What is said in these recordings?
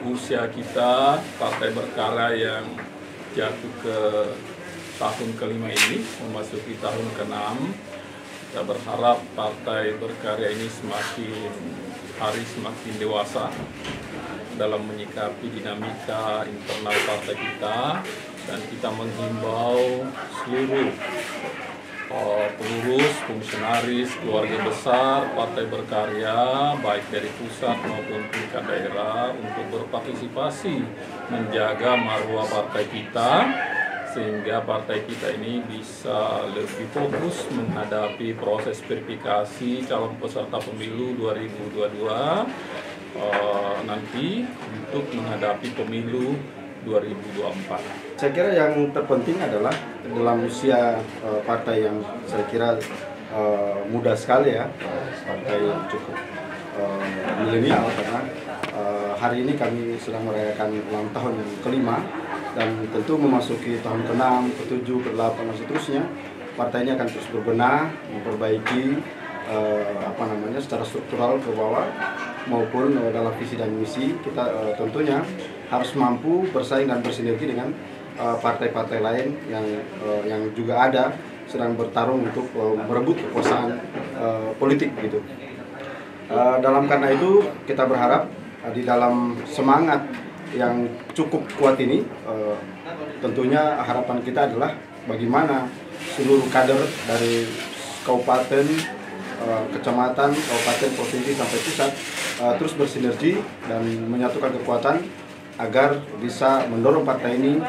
usia kita, Partai Berkarya yang jatuh ke tahun kelima ini, memasuki tahun ke-6, kita berharap Partai Berkarya ini semakin hari semakin dewasa dalam menyikapi dinamika internal partai kita, dan kita menghimbau seluruh pengurus, fungsionaris, keluarga besar Partai Berkarya, baik dari pusat maupun tingkat daerah, untuk berpartisipasi menjaga marwah partai kita, sehingga partai kita ini bisa lebih fokus menghadapi proses verifikasi calon peserta pemilu 2022 nanti untuk menghadapi pemilu 2024. Saya kira yang terpenting adalah dalam usia partai yang saya kira muda sekali ya, partai yang cukup milenial, karena hari ini kami sedang merayakan ulang tahun yang kelima, dan tentu memasuki tahun ke-6, ke-7, ke-8 dan seterusnya. Partai ini akan terus berbenah, memperbaiki secara struktural ke bawah maupun dalam visi dan misi. Kita tentunya harus mampu bersaing dan bersinergi dengan partai-partai lain yang juga ada sedang bertarung untuk merebut kekuasaan politik gitu. Dalam karena itu kita berharap di dalam semangat yang cukup kuat ini, tentunya harapan kita adalah bagaimana seluruh kader dari kabupaten, kecamatan, kabupaten, provinsi sampai pusat terus bersinergi dan menyatukan kekuatan agar bisa mendorong partai ini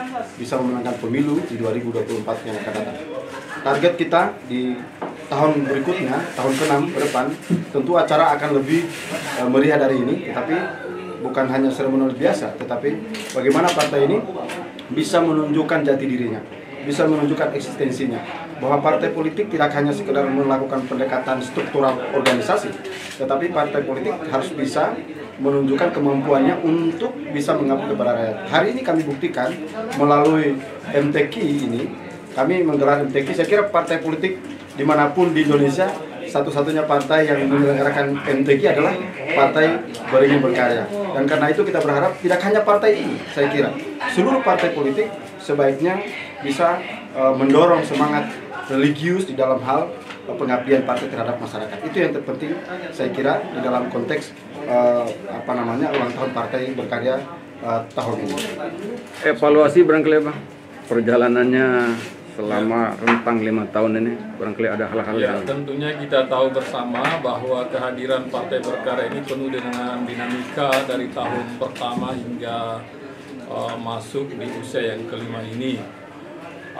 bisa memenangkan pemilu di 2024 yang akan datang. Target kita di tahun berikutnya, tahun ke-6 ke depan, tentu acara akan lebih meriah dari ini, tetapi bukan hanya seremonial biasa, tetapi bagaimana partai ini bisa menunjukkan jati dirinya, bisa menunjukkan eksistensinya, bahwa partai politik tidak hanya sekedar melakukan pendekatan struktural organisasi, tetapi partai politik harus bisa menunjukkan kemampuannya untuk bisa mengabdi kepada rakyat. Hari ini kami buktikan melalui MTQ ini, kami menggelar MTQ. Saya kira partai politik dimanapun di Indonesia, satu-satunya partai yang menyelenggarakan MTQ adalah Partai Beringin Berkarya. Dan karena itu kita berharap tidak hanya partai ini, saya kira seluruh partai politik sebaiknya bisa mendorong semangat religius di dalam hal pengabdian partai terhadap masyarakat. Itu yang terpenting saya kira di dalam konteks ulang tahun Partai Berkarya tahun ini. Evaluasi barangkali Bang, perjalanannya selama rentang 5 tahun ini, barangkali ada hal-hal ya, tentunya kita tahu bersama bahwa kehadiran Partai Berkarya ini penuh dengan dinamika dari tahun pertama hingga masuk di usia yang kelima ini.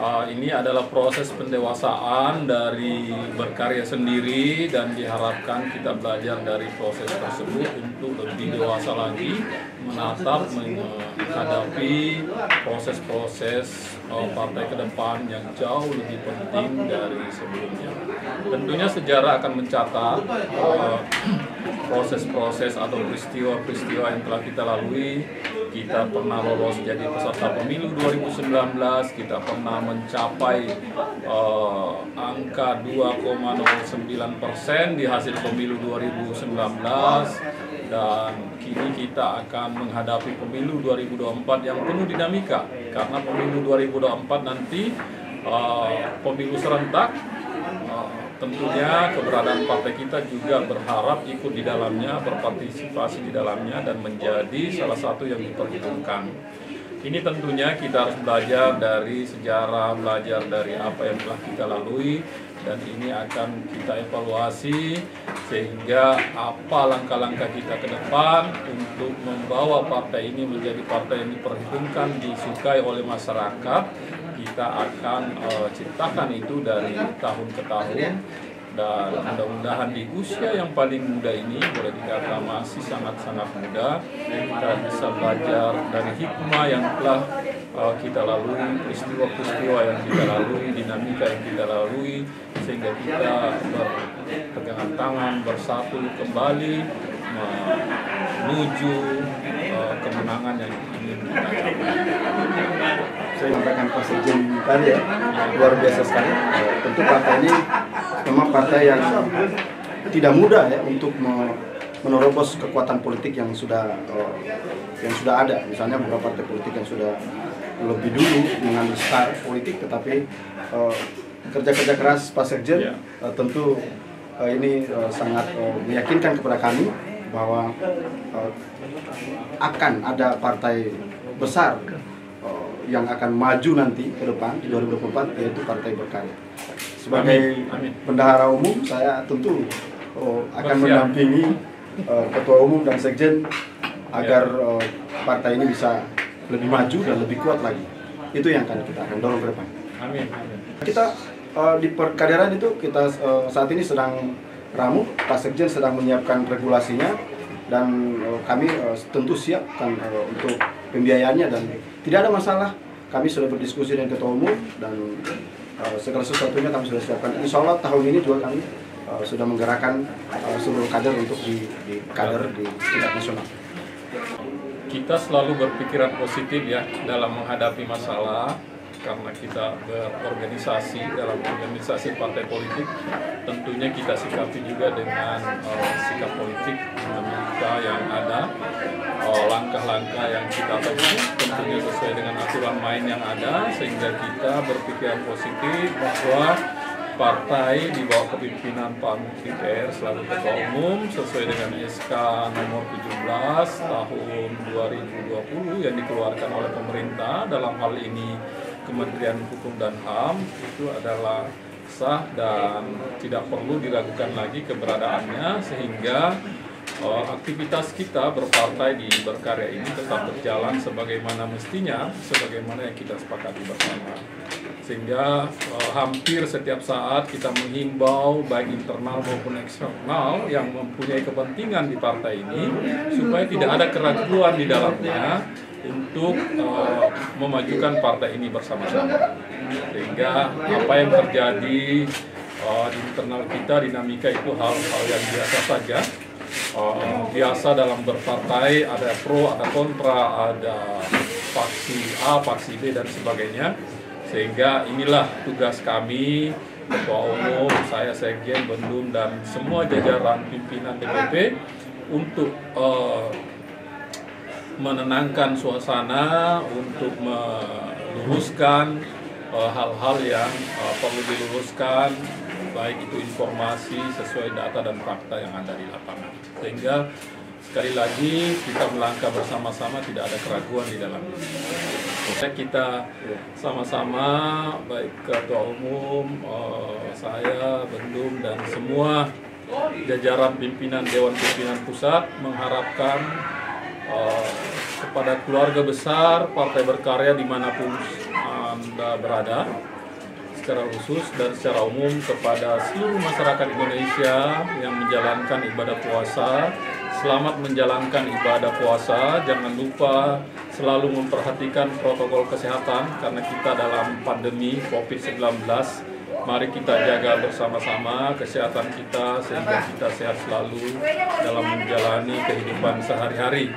Ini adalah proses pendewasaan dari berkarya sendiri, dan diharapkan kita belajar dari proses tersebut untuk lebih dewasa lagi menatap menghadapi proses-proses partai ke depan yang jauh lebih penting dari sebelumnya. Tentunya sejarah akan mencatat proses-proses atau peristiwa-peristiwa yang telah kita lalui. Kita pernah lolos jadi peserta pemilu 2019, kita pernah mencapai angka 2,09% di hasil pemilu 2019, dan kini kita akan menghadapi pemilu 2024 yang penuh dinamika, karena pemilu 2024 nanti pemilu serentak. Tentunya keberadaan partai kita juga berharap ikut di dalamnya, berpartisipasi di dalamnya, dan menjadi salah satu yang diperhitungkan. Ini tentunya kita harus belajar dari sejarah, belajar dari apa yang telah kita lalui, dan ini akan kita evaluasi sehingga apa langkah-langkah kita ke depan untuk membawa partai ini menjadi partai yang diperhitungkan, disukai oleh masyarakat. Kita akan ciptakan itu dari tahun ke tahun, dan mudah-mudahan di usia yang paling muda ini, boleh dikatakan masih sangat-sangat muda, kita bisa belajar dari hikmah yang telah kita lalui, peristiwa-peristiwa yang kita lalui, dinamika yang kita lalui, sehingga kita berpegangan tangan, bersatu kembali menuju kemenangan yang ingin kita capai. Saya sampaikan Pak Sekjen tadi ya, luar biasa sekali. Tentu partai ini memang partai yang tidak mudah ya untuk menerobos kekuatan politik yang sudah ada. Misalnya beberapa partai politik yang sudah lebih dulu mengambil star politik, tetapi kerja-kerja keras Pak Sekjen tentu ini sangat meyakinkan kepada kami bahwa akan ada partai besar yang akan maju nanti ke depan di 2024, yaitu Partai Berkarya. Sebagai bendahara umum, saya tentu akan mendampingi Ketua Umum dan Sekjen agar partai ini bisa lebih maju dan lebih kuat lagi. Itu yang kita akan dorong ke depan. Amin. Kita di Perkaderan itu kita saat ini sedang ramu, Pak Sekjen sedang menyiapkan regulasinya, dan kami tentu siap kan untuk pembiayaannya, dan tidak ada masalah. Kami sudah berdiskusi dengan Ketua Umum dan segala sesuatunya kami sudah siapkan. Insya Allah tahun ini juga kami sudah menggerakkan seluruh kader untuk di kader di tingkat nasional. Kita selalu berpikiran positif ya dalam menghadapi masalah, karena kita berorganisasi dalam organisasi partai politik. Tentunya kita sikapi juga dengan sikap politik dinamika yang ada, langkah-langkah yang kita tempuh tentunya sesuai dengan aturan main yang ada, sehingga kita berpikiran positif bahwa partai di bawah kepemimpinan Pak Menteri PR selaku Ketua Umum sesuai dengan SK nomor 17 tahun 2020 yang dikeluarkan oleh pemerintah, dalam hal ini Kementerian Hukum dan HAM, itu adalah sah dan tidak perlu diragukan lagi keberadaannya, sehingga aktivitas kita berpartai di Berkarya ini tetap berjalan sebagaimana mestinya, sebagaimana yang kita sepakati bersama. Sehingga hampir setiap saat kita menghimbau baik internal maupun eksternal yang mempunyai kepentingan di partai ini supaya tidak ada keraguan di dalamnya untuk memajukan partai ini bersama-sama. Sehingga apa yang terjadi di internal kita, dinamika itu hal-hal yang biasa saja. Biasa dalam berpartai, ada pro, ada kontra, ada faksi A, faksi B dan sebagainya. Sehingga inilah tugas kami, Ketua Umum, saya Sekjen, Bendum, dan semua jajaran pimpinan DPP untuk menenangkan suasana, untuk meluruskan hal-hal yang perlu diluruskan, baik itu informasi sesuai data dan fakta yang ada di lapangan. Sehingga sekali lagi kita melangkah bersama-sama, tidak ada keraguan di dalamnya. Kita sama-sama, baik Ketua Umum, saya, Bendum, dan semua jajaran pimpinan Dewan Pimpinan Pusat mengharapkan kepada keluarga besar Partai Berkarya dimanapun Anda berada, secara khusus dan secara umum kepada seluruh masyarakat Indonesia yang menjalankan ibadah puasa. Selamat menjalankan ibadah puasa, jangan lupa selalu memperhatikan protokol kesehatan karena kita dalam pandemi COVID-19. Mari kita jaga bersama-sama kesehatan kita sehingga kita sehat selalu dalam menjalani kehidupan sehari-hari.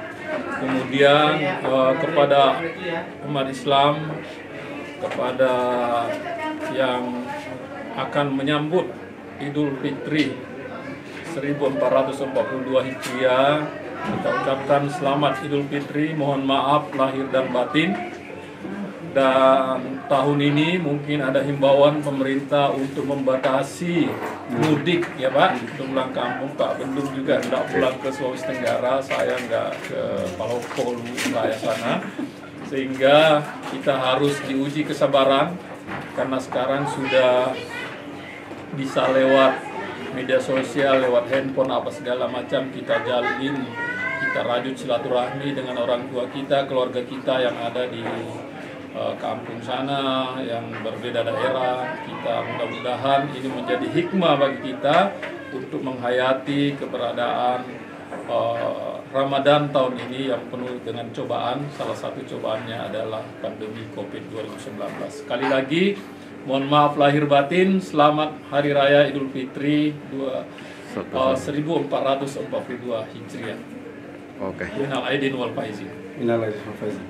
Kemudian kepada umat Islam, kepada yang akan menyambut Idul Fitri 1442 Hijriah, kita ucapkan selamat Idul Fitri, mohon maaf lahir dan batin. Dan tahun ini mungkin ada himbauan pemerintah untuk membatasi mudik ya Pak, untuk pulang kampung. Pak Bendum juga tidak pulang ke Sulawesi Tenggara, saya nggak ke Palopo, wilayah sana. Sehingga kita harus diuji kesabaran, karena sekarang sudah bisa lewat media sosial, lewat handphone, apa segala macam kita jalin, kita rajut silaturahmi dengan orang tua kita, keluarga kita yang ada di kampung sana, yang berbeda daerah. Kita mudah-mudahan ini menjadi hikmah bagi kita untuk menghayati keberadaan Ramadan tahun ini yang penuh dengan cobaan. Salah satu cobaannya adalah pandemi COVID-19. Sekali lagi, mohon maaf lahir batin, selamat Hari Raya Idul Fitri 1442 Hijriah. Oke. Minal aidin wal faizin. Minal aidin wal faizin.